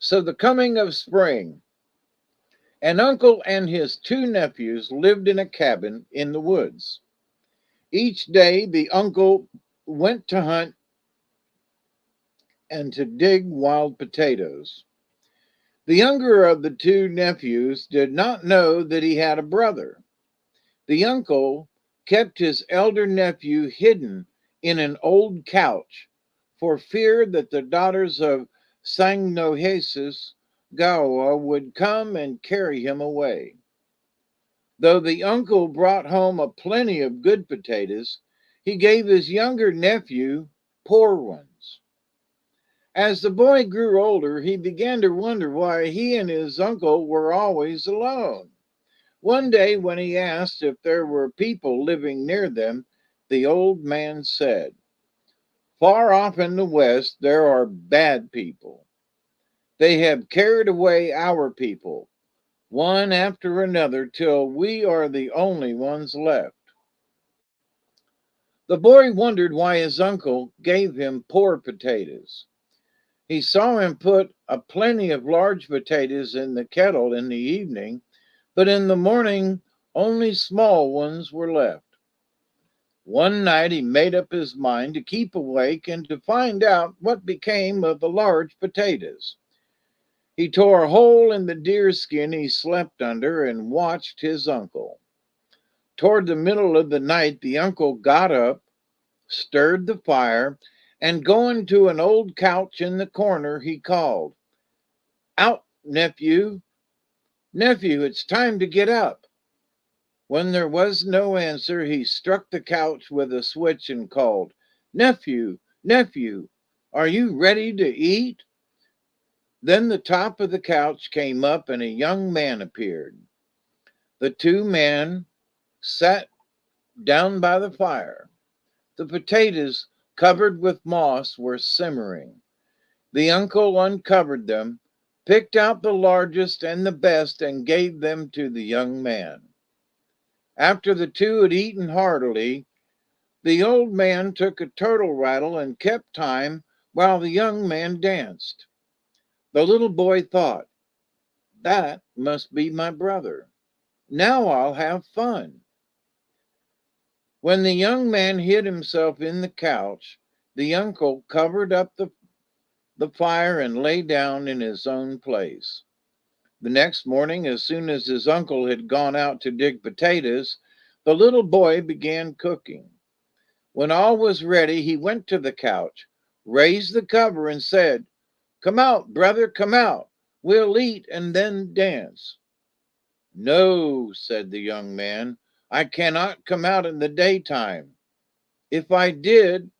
So the coming of spring. An uncle and his two nephews lived in a cabin in the woods. Each day the uncle went to hunt and to dig wild potatoes. The younger of the two nephews did not know that he had a brother. The uncle kept his elder nephew hidden in an old couch for fear that the daughters of Sannohesis Gawa would come and carry him away. Though the uncle brought home a plenty of good potatoes, he gave his younger nephew poor ones. As the boy grew older, he began to wonder why he and his uncle were always alone. One day, when he asked if there were people living near them, the old man said, "Far off in the west, there are bad people. They have carried away our people, one after another, till we are the only ones left." The boy wondered why his uncle gave him poor potatoes. He saw him put a plenty of large potatoes in the kettle in the evening, but in the morning only small ones were left. One night he made up his mind to keep awake and to find out what became of the large potatoes. He tore a hole in the deer skin he slept under and watched his uncle. Toward the middle of the night, the uncle got up, stirred the fire, and going to an old couch in the corner, he called, "Out, nephew! Nephew, it's time to get up." When there was no answer, he struck the couch with a switch and called, "Nephew, nephew, are you ready to eat?" Then the top of the couch came up and a young man appeared. The two men sat down by the fire. The potatoes, covered with moss, were simmering. The uncle uncovered them, picked out the largest and the best, and gave them to the young man. After the two had eaten heartily, the old man took a turtle rattle and kept time while the young man danced. The little boy thought, "That must be my brother. Now I'll have fun." When the young man hid himself in the couch, the uncle covered up the fire and lay down in his own place. The next morning, as soon as his uncle had gone out to dig potatoes, the little boy began cooking. When all was ready, he went to the couch, raised the cover, and said, "Come out, brother, come out. We'll eat and then dance." "No," said the young man, "I cannot come out in the daytime. If I did,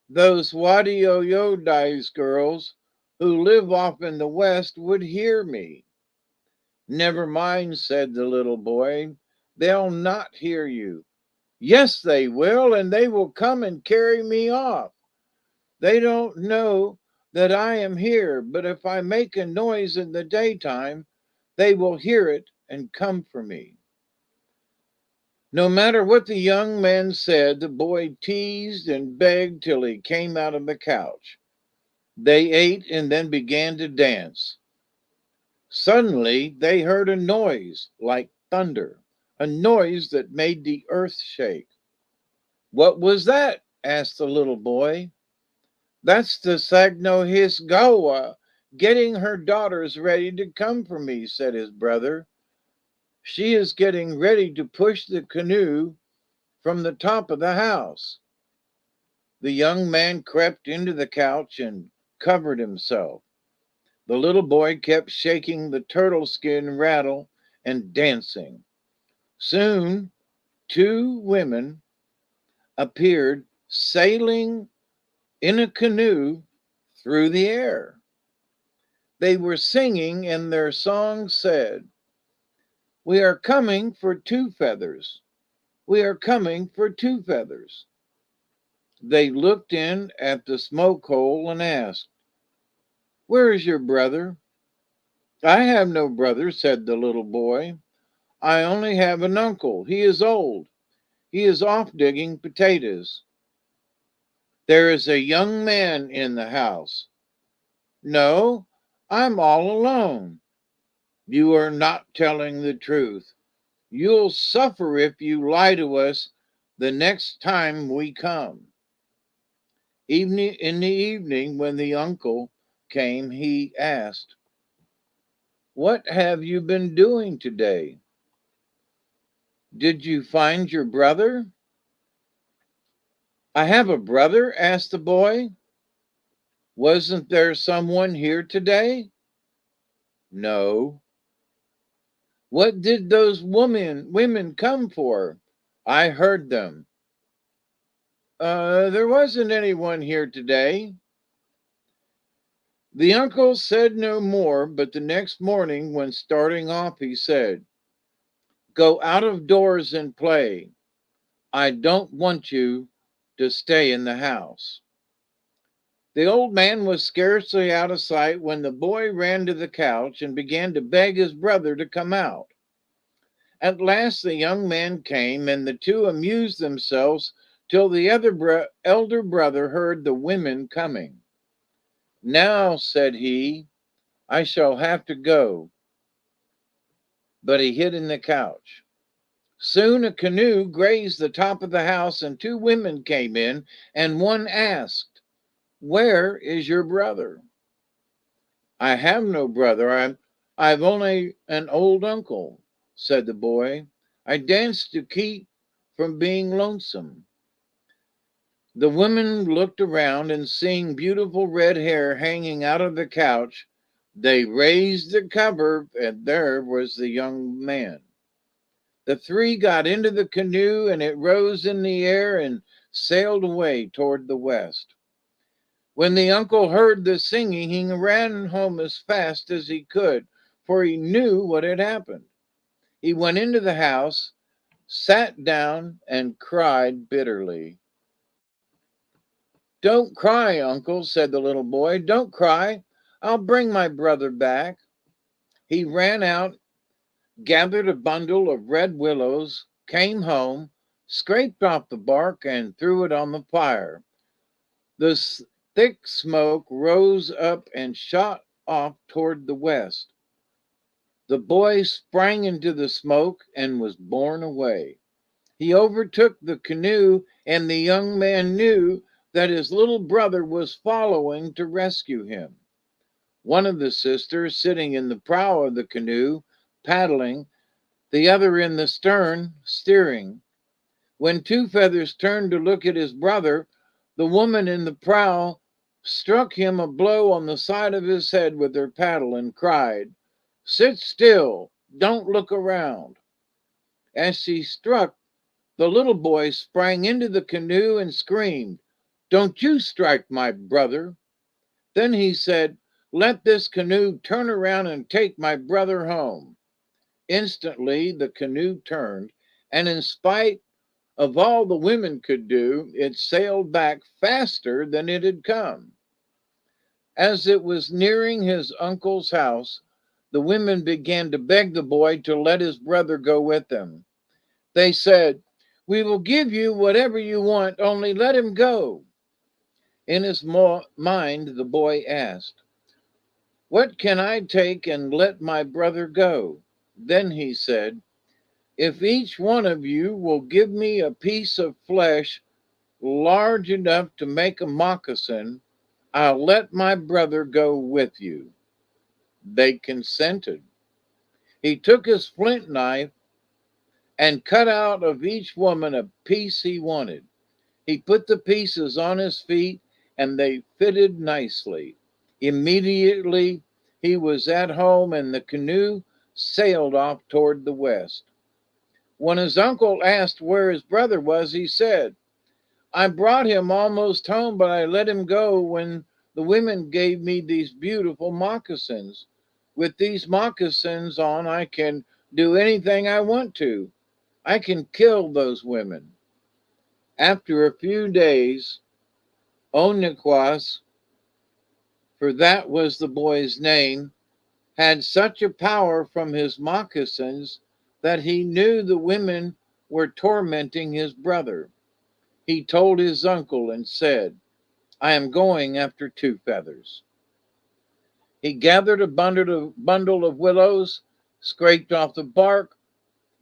those Wadioyodai's girls who live off in the west would hear me." "Never mind," said the little boy. "They'll not hear you." "Yes, they will, and they will come and carry me off. They don't know that I am here, but if I make a noise in the daytime, they will hear it and come for me." No matter what the young man said, the boy teased and begged till he came out of the couch. They ate and then began to dance. Suddenly they heard a noise like thunder, a noise that made the earth shake. "What was that?" asked the little boy. "That's the Sagnohisgawa getting her daughters ready to come for me," said his brother. "She is getting ready to push the canoe from the top of the house." The young man crept into the couch and covered himself. The little boy kept shaking the turtle skin rattle and dancing. Soon, two women appeared sailing in a canoe through the air. They were singing, and their song said, "We are coming for two feathers. We are coming for two feathers." They looked in at the smoke hole and asked, "Where is your brother?" "I have no brother," said the little boy. "I only have an uncle. He is old. He is off digging potatoes." "There is a young man in the house." "No, I'm all alone. You are not telling the truth. You'll suffer if you lie to us the next time we come. In the evening, when the uncle came, he asked, "What have you been doing today? Did you find your brother?" "I have a brother?" asked the boy. "Wasn't there someone here today?" "No." "What did those women come for?" "I heard them." There wasn't anyone here today." The uncle said no more, but the next morning, when starting off, he said, "Go out of doors and play. I don't want you to stay in the house." The old man was scarcely out of sight when the boy ran to the couch and began to beg his brother to come out. At last the young man came, and the two amused themselves till the elder brother heard the women coming. "Now," said he, "I shall have to go." But he hid in the couch. Soon a canoe grazed the top of the house, and two women came in, and one asked, "Where is your brother?" "I have no brother. I've only an old uncle," said the boy. "I dance to keep from being lonesome." The women looked around, and seeing beautiful red hair hanging out of the couch, they raised the cover, and there was the young man. The three got into the canoe, and it rose in the air and sailed away toward the west. When the uncle heard the singing, he ran home as fast as he could, for he knew what had happened. He went into the house, sat down, and cried bitterly. "Don't cry, uncle," said the little boy. "Don't cry. I'll bring my brother back." He ran out, gathered a bundle of red willows, came home, scraped off the bark, and threw it on the fire. The thick smoke rose up and shot off toward the west. The boy sprang into the smoke and was borne away. He overtook the canoe, and the young man knew that his little brother was following to rescue him. One of the sisters, sitting in the prow of the canoe, paddling, the other in the stern, steering. When Two Feathers turned to look at his brother, the woman in the prow struck him a blow on the side of his head with her paddle and cried, "Sit still, don't look around." As she struck, the little boy sprang into the canoe and screamed, "Don't you strike my brother." Then he said, "Let this canoe turn around and take my brother home." Instantly the canoe turned, and in spite of all the women could do, it sailed back faster than it had come. As it was nearing his uncle's house, the women began to beg the boy to let his brother go with them. They said, "We will give you whatever you want, only let him go." In his mind, the boy asked, "What can I take and let my brother go?" Then he said, "If each one of you will give me a piece of flesh large enough to make a moccasin, I'll let my brother go with you." They consented. He took his flint knife and cut out of each woman a piece he wanted. He put the pieces on his feet, and they fitted nicely. Immediately he was at home, and the canoe sailed off toward the west. When his uncle asked where his brother was, he said, "I brought him almost home, but I let him go when the women gave me these beautiful moccasins. With these moccasins on, I can do anything I want to. I can kill those women." After a few days, Oniquas, for that was the boy's name, had such a power from his moccasins that he knew the women were tormenting his brother. He told his uncle and said, "I am going after Two Feathers." He gathered a bundle of willows, scraped off the bark,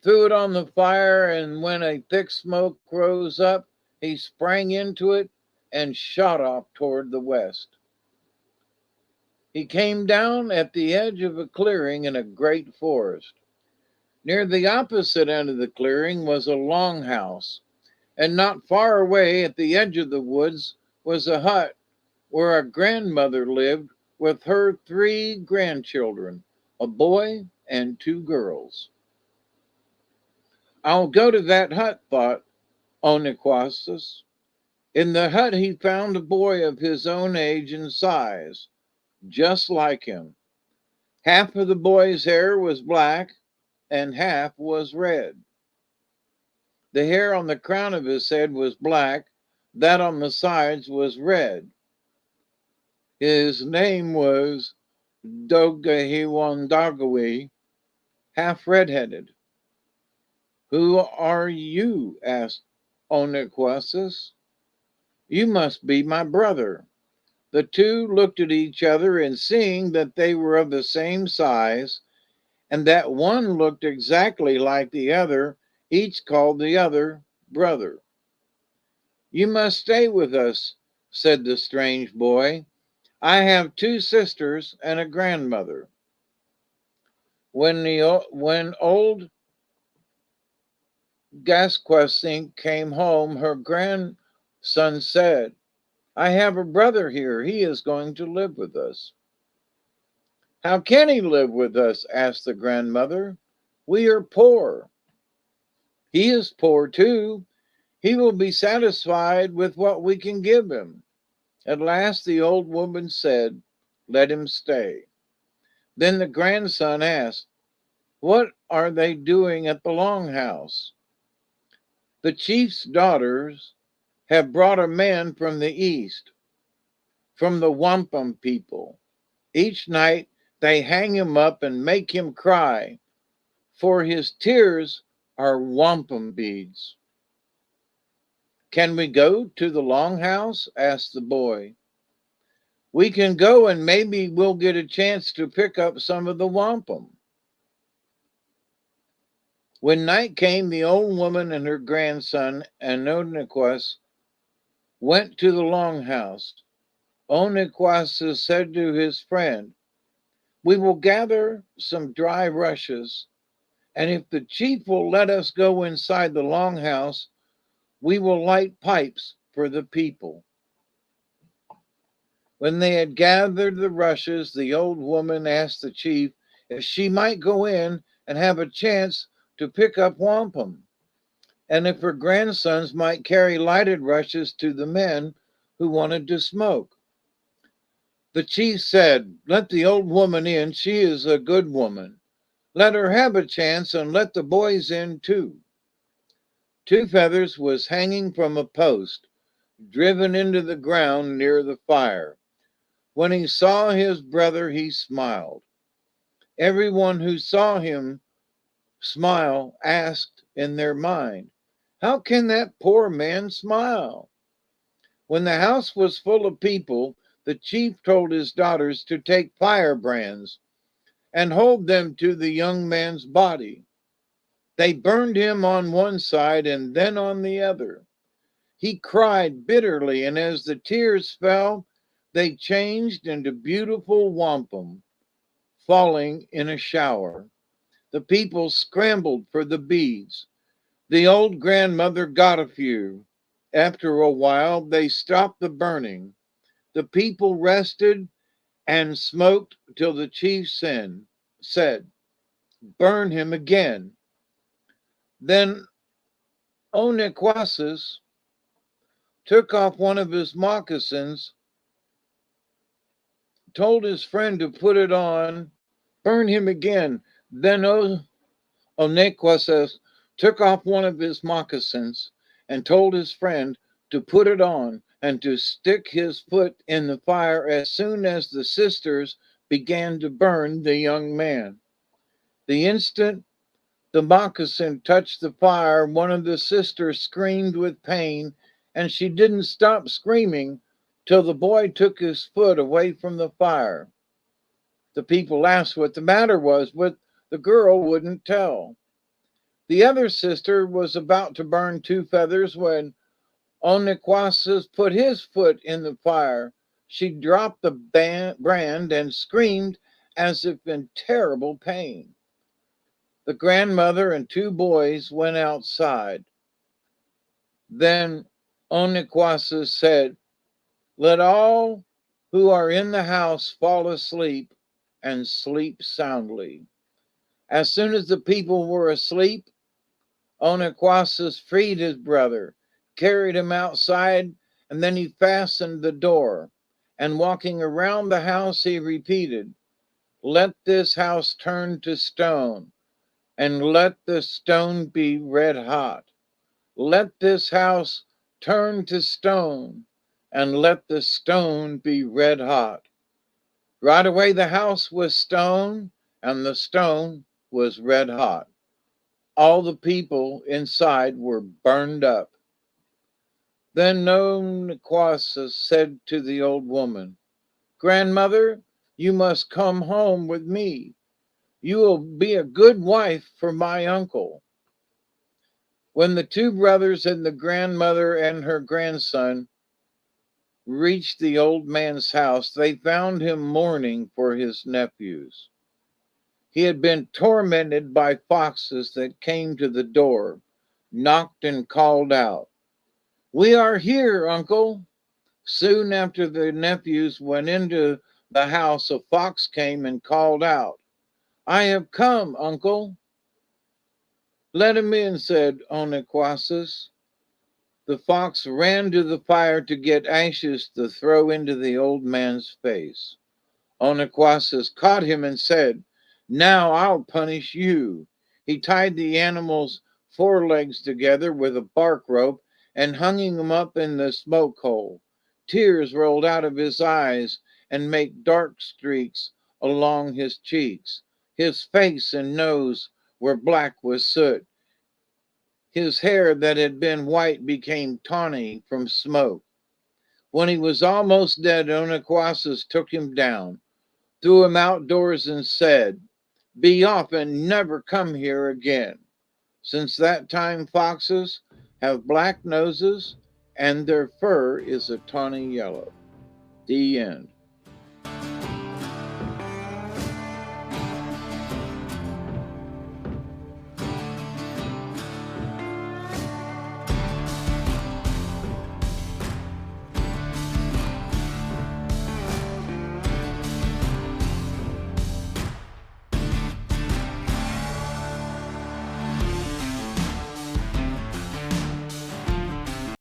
threw it on the fire, and when a thick smoke rose up, he sprang into it and shot off toward the west. He came down at the edge of a clearing in a great forest. Near the opposite end of the clearing was a longhouse, and not far away at the edge of the woods was a hut where a grandmother lived with her 3 grandchildren, a boy and 2 girls. I'll go to that hut, thought Oniquasis. In the hut he found a boy of his own age and size, just like him. Half of the boy's hair was black and half was red. The hair on the crown of his head was black, that on the sides was red. His name was Dogahiwandagawi, half red-headed. Who are you? Asked Oniquasis. You must be my brother. The two looked at each other, and seeing that they were of the same size, and that one looked exactly like the other, each called the other brother. You must stay with us, said the strange boy. I have 2 sisters and a grandmother. When old Gasquasink came home, her grandson said, I have a brother here. He is going to live with us. How can he live with us? Asked the grandmother. We are poor. He is poor too. He will be satisfied with what we can give him. At last the old woman said, Let him stay. Then the grandson asked, What are they doing at the longhouse? The chief's daughters have brought a man from the east, from the wampum people. Each night they hang him up and make him cry, for his tears are wampum beads. Can we go to the longhouse? Asked the boy. We can go and maybe we'll get a chance to pick up some of the wampum. When night came, the old woman and her grandson, Anoniquas, went to the longhouse. Oniquas said to his friend, We will gather some dry rushes, and if the chief will let us go inside the longhouse, we will light pipes for the people. When they had gathered the rushes, the old woman asked the chief if she might go in and have a chance to pick up wampum, and if her grandsons might carry lighted rushes to the men who wanted to smoke. The chief said, Let the old woman in. She is a good woman. Let her have a chance and let the boys in too. 2 feathers was hanging from a post, driven into the ground near the fire. When he saw his brother, he smiled. Everyone who saw him smile asked in their mind, How can that poor man smile? When the house was full of people, the chief told his daughters to take firebrands and hold them to the young man's body. They burned him on one side and then on the other. He cried bitterly, and as the tears fell, they changed into beautiful wampum, falling in a shower. The people scrambled for the beads. The old grandmother got a few. After a while, they stopped the burning. The people rested and smoked till the chief said, Burn him again. Then Oniquasis took off one of his moccasins, told his friend to put it on, burn him again. Then Oniquasis took off one of his moccasins and told his friend to put it on and to stick his foot in the fire as soon as the sisters began to burn the young man. The instant the moccasin touched the fire, one of the sisters screamed with pain, and she didn't stop screaming till the boy took his foot away from the fire. The people asked what the matter was, but the girl wouldn't tell. The other sister was about to burn two feathers when Oniquasis put his foot in the fire. She dropped the brand and screamed as if in terrible pain. The grandmother and two boys went outside. Then Oniquasis said, "Let all who are in the house fall asleep and sleep soundly." As soon as the people were asleep, Oniquasis freed his brother, carried him outside, and then he fastened the door. And walking around the house, he repeated, "Let this house turn to stone, and let the stone be red hot. Let this house turn to stone, and let the stone be red hot." Right away the house was stone, and the stone was red hot. All the people inside were burned up. Then Nonquasis said to the old woman, "Grandmother, you must come home with me. You will be a good wife for my uncle." When the two brothers and the grandmother and her grandson reached the old man's house, they found him mourning for his nephews. He had been tormented by foxes that came to the door, knocked and called out, "We are here, uncle." Soon after the nephews went into the house, a fox came and called out, "I have come, uncle." "Let him in," said Oniquasis. The fox ran to the fire to get ashes to throw into the old man's face. Oniquasis caught him and said, "Now I'll punish you." He tied the animal's forelegs together with a bark rope and hung him up in the smoke hole. Tears rolled out of his eyes and made dark streaks along his cheeks. His face and nose were black with soot. His hair that had been white became tawny from smoke. When he was almost dead, Oniquasis took him down, threw him outdoors, and said, "Be off and never come here again." Since that time, foxes have black noses and their fur is a tawny yellow. The end.